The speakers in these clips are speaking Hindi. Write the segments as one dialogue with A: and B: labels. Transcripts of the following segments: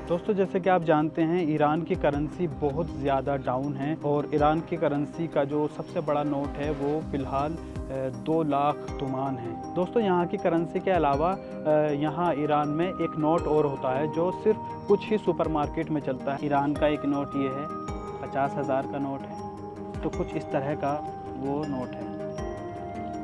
A: दोस्तों जैसे कि आप जानते हैं ईरान की करेंसी बहुत ज़्यादा डाउन है और ईरान की करेंसी का जो सबसे बड़ा नोट है वो फ़िलहाल 2 लाख तुमान है। दोस्तों यहाँ की करेंसी के अलावा यहाँ ईरान में एक नोट और होता है जो सिर्फ कुछ ही सुपरमार्केट में चलता है। ईरान का एक नोट ये है, 50,000 का नोट है, तो कुछ इस तरह का वो नोट है,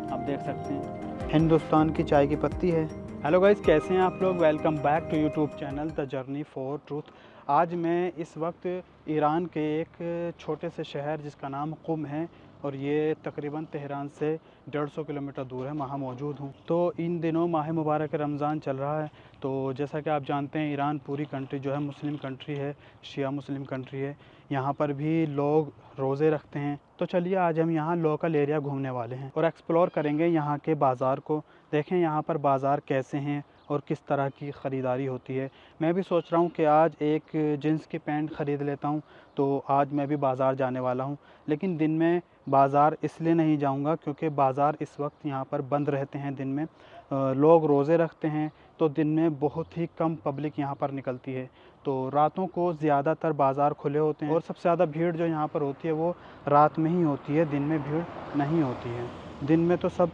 A: आप देख सकते हैं। हिंदुस्तान की चाय की पत्ती है। हेलो गाइस, कैसे हैं आप लोग। Welcome back to YouTube channel the journey for truth. आज मैं इस वक्त ईरान के एक छोटे से शहर जिसका नाम कुम है और ये तकरीबन तेहरान से 150 किलोमीटर दूर है, वहाँ मौजूद हूँ। तो इन दिनों माह मुबारक रमज़ान चल रहा है। तो जैसा कि आप जानते हैं ईरान पूरी कंट्री जो है मुस्लिम कंट्री है, शिया मुस्लिम कंट्री है। यहाँ पर भी लोग रोज़े रखते हैं। तो चलिए आज हम यहाँ लोकल एरिया घूमने वाले हैं और एक्सप्लोर करेंगे यहाँ के बाज़ार को। देखें यहाँ पर बाज़ार कैसे हैं और किस तरह की ख़रीदारी होती है। मैं भी सोच रहा हूँ कि आज एक जीन्स की पैंट ख़रीद लेता हूँ। तो आज मैं भी बाज़ार जाने वाला हूँ, लेकिन दिन में बाज़ार इसलिए नहीं जाऊँगा क्योंकि बाज़ार इस वक्त यहाँ पर बंद रहते हैं। दिन में लोग रोज़े रखते हैं, तो दिन में बहुत ही कम पब्लिक यहाँ पर निकलती है। तो रातों को ज़्यादातर बाज़ार खुले होते हैं और सबसे ज़्यादा भीड़ जो यहाँ पर होती है वो रात में ही होती है, दिन में भीड़ नहीं होती है। दिन में तो सब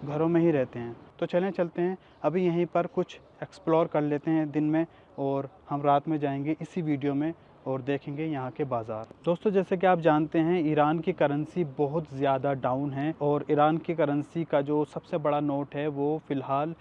A: घरों में ही रहते हैं। तो चलते हैं अभी यहीं पर कुछ एक्सप्लोर कर लेते हैं दिन में, और हम रात में जाएंगे इसी वीडियो में और देखेंगे यहाँ के बाज़ार। दोस्तों जैसे कि आप जानते हैं ईरान की करेंसी बहुत ज़्यादा डाउन है और ईरान की करेंसी का जो सबसे बड़ा नोट है वो फ़िलहाल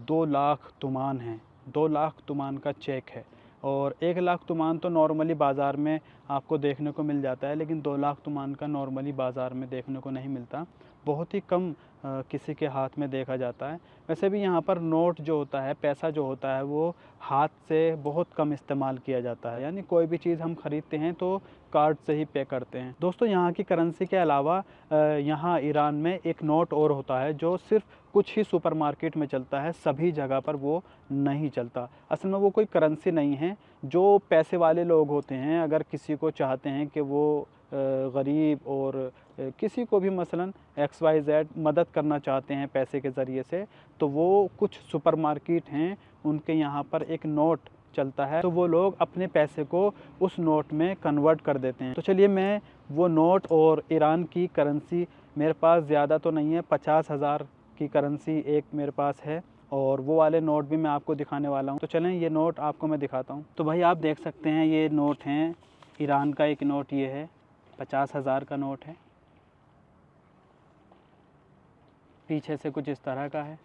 A: 2 लाख तुमान है। 2 लाख तुमान का चेक है और 1 लाख तुमान तो नॉर्मली बाज़ार में आपको देखने को मिल जाता है, लेकिन 2 लाख तुमान का नॉर्मली बाज़ार में देखने को नहीं मिलता। बहुत ही कम किसी के हाथ में देखा जाता है। वैसे भी यहाँ पर नोट जो होता है, पैसा जो होता है वो हाथ से बहुत कम इस्तेमाल किया जाता है, यानी कोई भी चीज़ हम ख़रीदते हैं तो कार्ड से ही पे करते हैं। दोस्तों यहाँ की करेंसी के अलावा यहाँ ईरान में एक नोट और होता है जो सिर्फ कुछ ही सुपरमार्केट में चलता है, सभी जगह पर वो नहीं चलता। असल में वो कोई करेंसी नहीं है। जो पैसे वाले लोग होते हैं, अगर किसी को चाहते हैं कि वो गरीब और किसी को भी मसलन XYZ मदद करना चाहते हैं पैसे के ज़रिए से, तो वो कुछ सुपरमार्केट हैं उनके यहाँ पर एक नोट चलता है, तो वो लोग अपने पैसे को उस नोट में कन्वर्ट कर देते हैं। तो चलिए मैं वो नोट और ईरान की करेंसी, मेरे पास ज़्यादा तो नहीं है, 50,000 की करेंसी एक मेरे पास है और वो वाले नोट भी मैं आपको दिखाने वाला हूँ। तो चलें ये नोट आपको मैं दिखाता हूँ। तो भाई आप देख सकते हैं ये नोट हैं, ईरान का एक नोट ये है, 50,000 का नोट है। पीछे से कुछ इस तरह का है।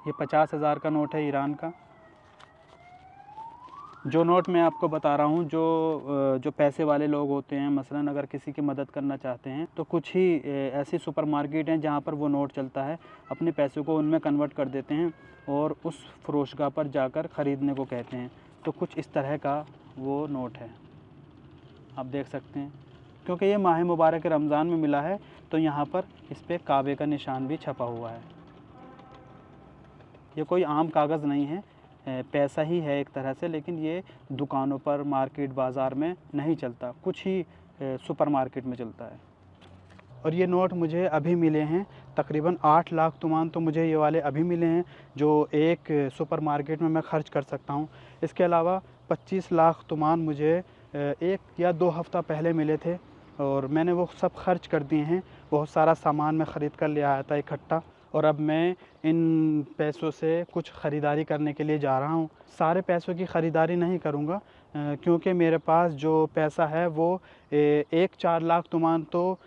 A: ये 50,000 का नोट है ईरान का। जो नोट मैं आपको बता रहा हूँ, जो पैसे वाले लोग होते हैं, मसलन अगर किसी की मदद करना चाहते हैं तो कुछ ही ऐसी सुपरमार्केट हैं जहाँ पर वो नोट चलता है, अपने पैसों को उनमें कन्वर्ट कर देते हैं और उस फरोशगाह पर जाकर ख़रीदने को कहते हैं। तो कुछ इस तरह का वो नोट है, आप देख सकते हैं। क्योंकि ये माह मुबारक रमज़ान में मिला है तो यहाँ पर इस पर काबे का निशान भी छपा हुआ है। ये कोई आम कागज़ नहीं है, पैसा ही है एक तरह से, लेकिन ये दुकानों पर, मार्केट, बाज़ार में नहीं चलता, कुछ ही सुपरमार्केट में चलता है। और ये नोट मुझे अभी मिले हैं, तकरीबन 8 लाख तुमान तो मुझे ये वाले अभी मिले हैं जो एक सुपरमार्केट में मैं ख़र्च कर सकता हूँ। इसके अलावा 25 लाख तुमान मुझे 1 या 2 हफ़्ता पहले मिले थे और मैंने वो सब खर्च कर दिए हैं। बहुत सारा सामान मैं ख़रीद कर ले आया था इकट्ठा, और अब मैं इन पैसों से कुछ ख़रीदारी करने के लिए जा रहा हूँ। सारे पैसों की ख़रीदारी नहीं करूँगा क्योंकि मेरे पास जो पैसा है वो 4 लाख तुमान तो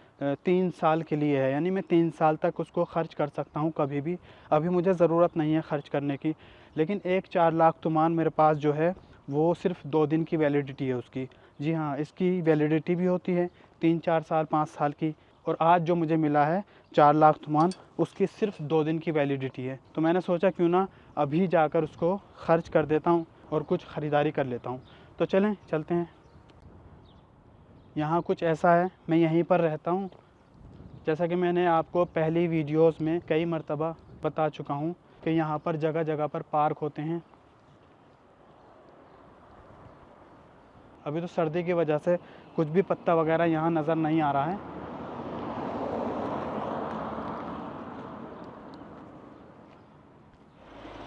A: 3 साल के लिए है, यानी मैं 3 साल तक उसको ख़र्च कर सकता हूँ कभी भी। अभी मुझे ज़रूरत नहीं है ख़र्च करने की, लेकिन 4 लाख तुमान मेरे पास जो है वो सिर्फ़ 2 दिन की वैलिडिटी है उसकी। जी हाँ, इसकी वैलिडिटी भी होती है 3, 4 साल, 5 साल की। और आज जो मुझे मिला है 4 लाख तुमान, उसकी सिर्फ़ 2 दिन की वैलिडिटी है। तो मैंने सोचा क्यों ना अभी जाकर उसको ख़र्च कर देता हूँ और कुछ ख़रीदारी कर लेता हूँ। तो चलते हैं। यहाँ कुछ ऐसा है, मैं यहीं पर रहता हूँ। जैसा कि मैंने आपको पहली वीडियोस में कई मर्तबा बता चुका हूँ कि यहाँ पर जगह जगह पर पार्क होते हैं। अभी तो सर्दी की वजह से कुछ भी पत्ता वगैरह यहाँ नज़र नहीं आ रहा है।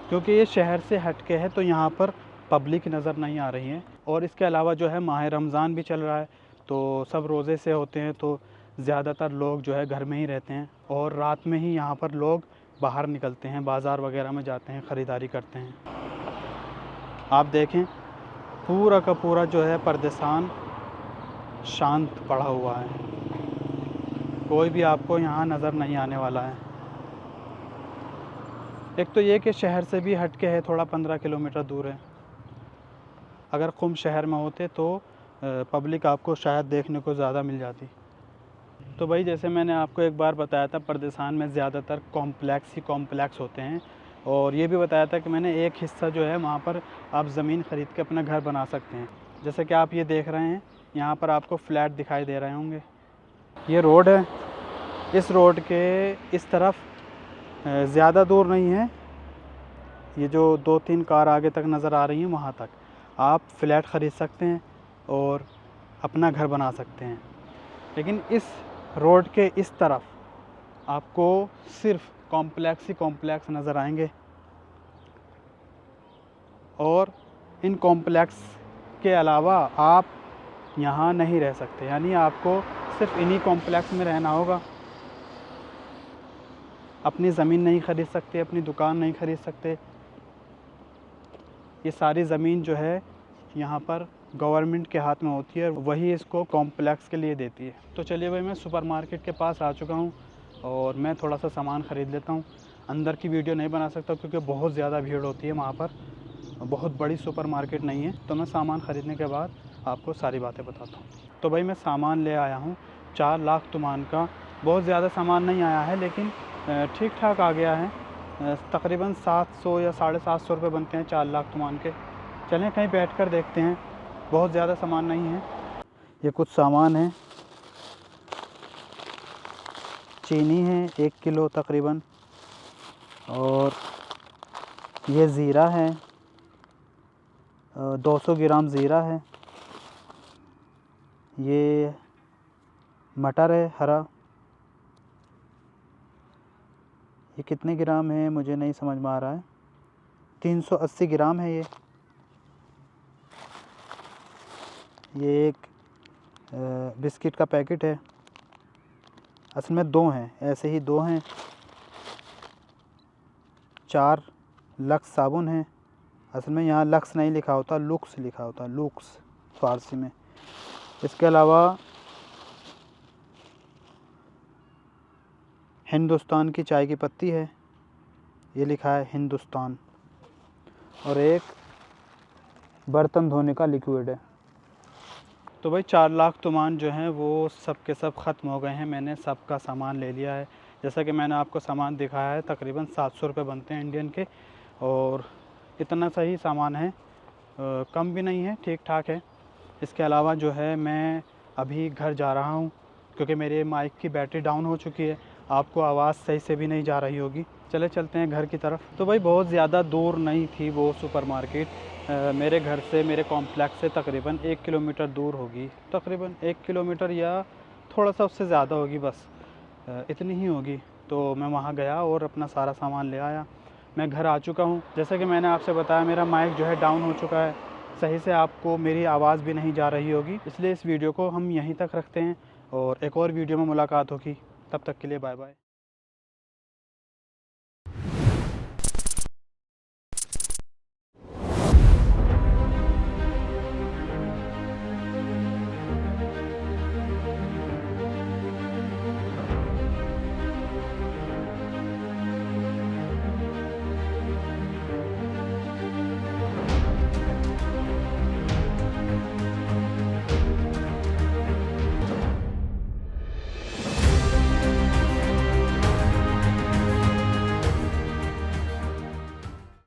A: क्योंकि ये शहर से हट के है तो यहाँ पर पब्लिक नज़र नहीं आ रही है। और इसके अलावा जो है माह रमज़ान भी चल रहा है तो सब रोज़े से होते हैं, तो ज़्यादातर लोग जो है घर में ही रहते हैं और रात में ही यहाँ पर लोग बाहर निकलते हैं, बाज़ार वगैरह में जाते हैं, ख़रीदारी करते हैं। आप देखें पूरा का पूरा जो है परदेसान शांत पड़ा हुआ है, कोई भी आपको यहाँ नज़र नहीं आने वाला है। एक तो ये कि शहर से भी हट के है, थोड़ा 15 किलोमीटर दूर है। अगर क़ुम शहर में होते तो पब्लिक आपको शायद देखने को ज़्यादा मिल जाती। तो भाई जैसे मैंने आपको एक बार बताया था, परदेसान में ज़्यादातर कॉम्प्लेक्स होते हैं, और ये भी बताया था कि मैंने एक हिस्सा जो है वहाँ पर आप ज़मीन ख़रीद के अपना घर बना सकते हैं। जैसे कि आप ये देख रहे हैं, यहाँ पर आपको फ्लैट दिखाई दे रहे होंगे। ये रोड है, इस रोड के इस तरफ ज़्यादा दूर नहीं है, ये जो 2-3 कार आगे तक नज़र आ रही हैं वहाँ तक आप फ्लैट ख़रीद सकते हैं और अपना घर बना सकते हैं। लेकिन इस रोड के इस तरफ आपको सिर्फ कॉम्प्लेक्स ही कॉम्प्लेक्स नज़र आएंगे, और इन कॉम्प्लेक्स के अलावा आप यहाँ नहीं रह सकते, यानी आपको सिर्फ इन्हीं कॉम्प्लेक्स में रहना होगा। अपनी ज़मीन नहीं ख़रीद सकते, अपनी दुकान नहीं ख़रीद सकते। ये सारी ज़मीन जो है यहाँ पर गवर्नमेंट के हाथ में होती है, वही इसको कॉम्प्लेक्स के लिए देती है। तो चलिए भाई, मैं सुपरमार्केट के पास आ चुका हूँ और मैं थोड़ा सा सामान ख़रीद लेता हूँ। अंदर की वीडियो नहीं बना सकता क्योंकि बहुत ज़्यादा भीड़ होती है वहाँ पर, बहुत बड़ी सुपरमार्केट नहीं है। तो मैं सामान ख़रीदने के बाद आपको सारी बातें बताता हूँ। तो भाई मैं सामान ले आया हूँ 4 लाख तुमान का। बहुत ज़्यादा सामान नहीं आया है, लेकिन ठीक ठाक आ गया है। तकरीबन 700 या 750 रुपये बनते हैं 4 लाख तुमान के। चलें कहीं बैठ कर देखते हैं, बहुत ज़्यादा सामान नहीं है। ये कुछ सामान है, चीनी है 1 किलो तकरीबन, और ये ज़ीरा है 200 ग्राम ज़ीरा है। ये मटर है हरा, ये कितने ग्राम है मुझे नहीं समझ में आ रहा है, 380 ग्राम है ये एक बिस्किट का पैकेट है। असल में 2 हैं, ऐसे ही 2 हैं। 4 लक्स साबुन है, असल में यहाँ लक्स नहीं लिखा होता, लुक्स लिखा होता, लुक्स फ़ारसी में। इसके अलावा हिंदुस्तान की चाय की पत्ती है, ये लिखा है हिंदुस्तान, और एक बर्तन धोने का लिक्विड है। तो भाई 4 लाख तुमान जो हैं वो सब के सब ख़त्म हो गए हैं। मैंने सबका सामान ले लिया है। जैसा कि मैंने आपको सामान दिखाया है, तकरीबन 700 रुपये बनते हैं इंडियन के, और इतना सही सामान है, कम भी नहीं है, ठीक ठाक है। इसके अलावा जो है मैं अभी घर जा रहा हूँ क्योंकि मेरे माइक की बैटरी डाउन हो चुकी है, आपको आवाज़ सही से भी नहीं जा रही होगी। चले चलते हैं घर की तरफ। तो भाई बहुत ज़्यादा दूर नहीं थी वो सुपरमार्केट, मेरे घर से, मेरे कॉम्प्लेक्स से तकरीबन 1 किलोमीटर दूर होगी, तकरीबन 1 किलोमीटर या थोड़ा सा उससे ज़्यादा होगी, बस इतनी ही होगी। तो मैं वहाँ गया और अपना सारा सामान ले आया। मैं घर आ चुका हूँ। जैसा कि मैंने आपसे बताया, मेरा माइक जो है डाउन हो चुका है, सही से आपको मेरी आवाज़ भी नहीं जा रही होगी, इसलिए इस वीडियो को हम यहीं तक रखते हैं और एक और वीडियो में मुलाकात होगी। तब तक के लिए बाय बाय।